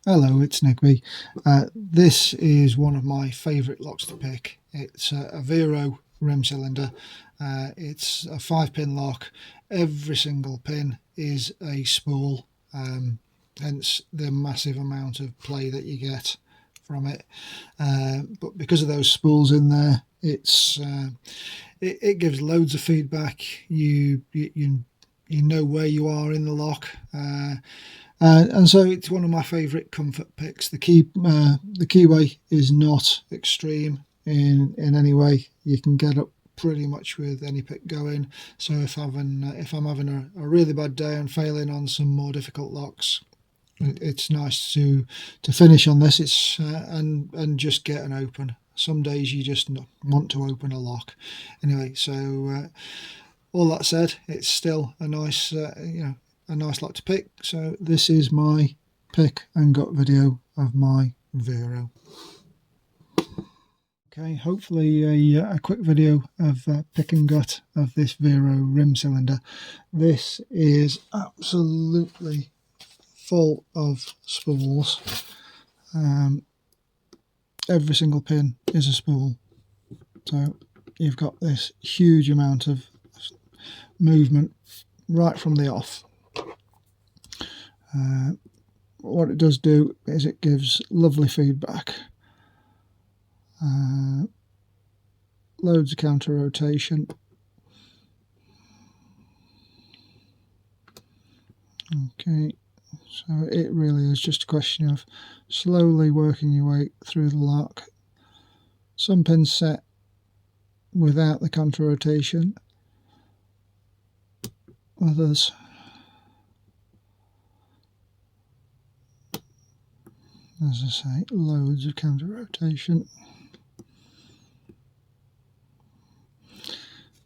Hello, it's Nigby. This is one of my favourite locks to pick. It's a Viro rim cylinder. It's a 5-pin lock. Every single pin is a spool, hence the massive amount of play that you get from it. But because of those spools in there, it gives loads of feedback. You know where you are in the lock. And so it's one of my favourite comfort picks. The keyway is not extreme in any way. You can get up pretty much with any pick going. So if I'm having a really bad day and failing on some more difficult locks, it's nice to finish on this. It's and just get an open. Some days you just want to open a lock. Anyway, so all that said, it's still a nice a nice lock to pick. So this is my pick and gut video of my Viro. Okay, hopefully a quick video of pick and gut of this Viro rim cylinder. This is absolutely full of spools. Every single pin is a spool, so you've got this huge amount of movement right from the off. What it does do is it gives lovely feedback, loads of counter rotation. Okay, so it really is just a question of slowly working your way through the lock. Some pins set without the counter rotation, others as I say, loads of counter rotation.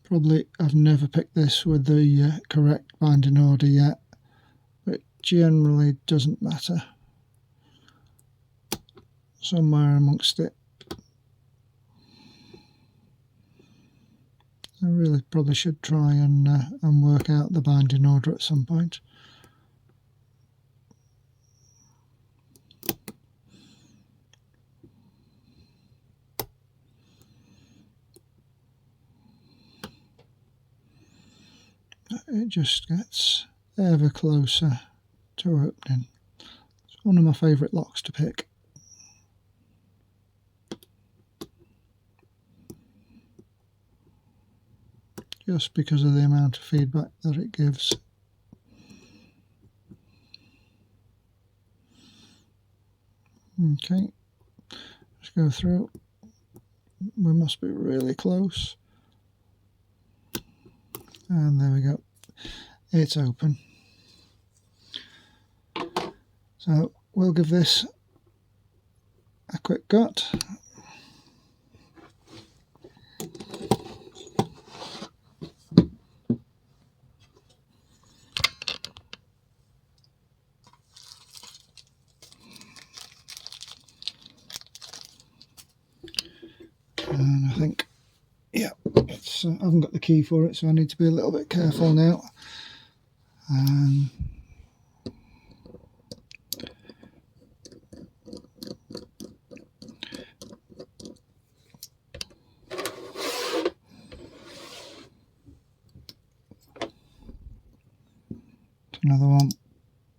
Probably I've never picked this with the correct binding order yet, but generally doesn't matter. Somewhere amongst it. I really probably should try and work out the binding order at some point. It just gets ever closer to opening. It's one of my favourite locks to pick. Just because of the amount of feedback that it gives. Okay, let's go through. We must be really close. And there we go. It's open. So we'll give this a quick gut. And I think, yeah, I haven't got the key for it, so I need to be a little bit careful now. Another one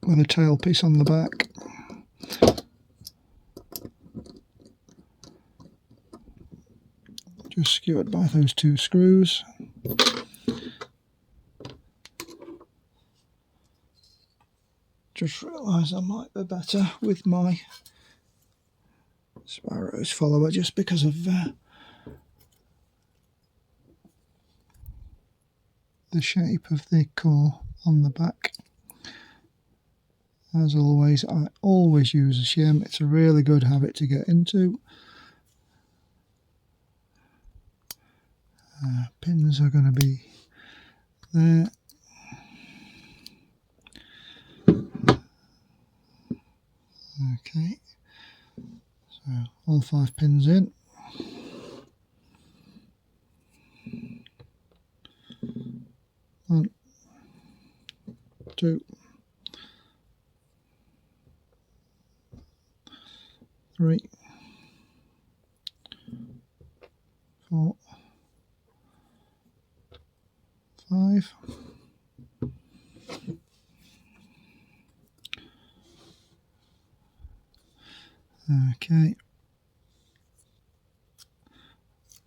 with a tailpiece on the back. Just skewered by those two screws. Just realised I might be better with my Sparrow's follower just because of the shape of the core on the back. As always, I always use a shim. It's a really good habit to get into. Pins are going to be there. Okay, so all 5 pins in. One, two, 3, 4, 5. Okay.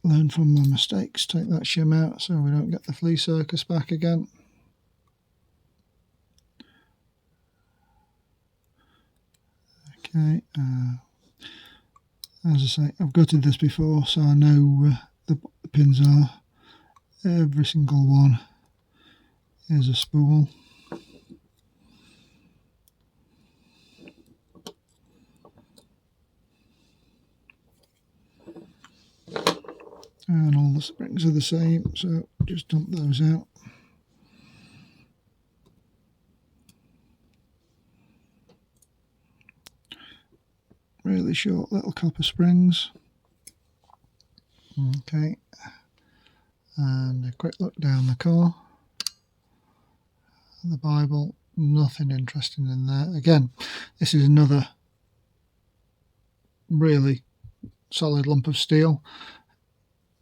Learn from my mistakes, take that shim out so we don't get the flea circus back again. Okay, as I say, I've gutted this before, so I know the pins are. Every single one is a spool. And all the springs are the same, so just dump those out. Really short little copper springs. Okay, and a quick look down the core. The Bible, nothing interesting in there. Again, this is another really solid lump of steel.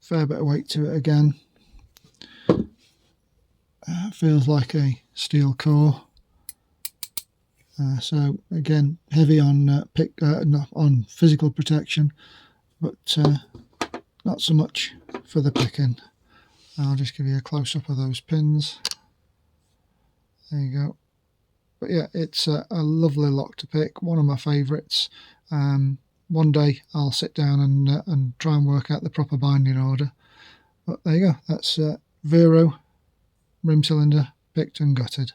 Fair bit of weight to it again. Feels like a steel core. So again, heavy on on physical protection, but not so much for the picking. I'll just give you a close-up of those pins. There you go. But yeah, it's a lovely lock to pick, one of my favourites. One day I'll sit down and try and work out the proper binding order. But there you go, that's Viro rim cylinder picked and gutted.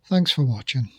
Thanks for watching.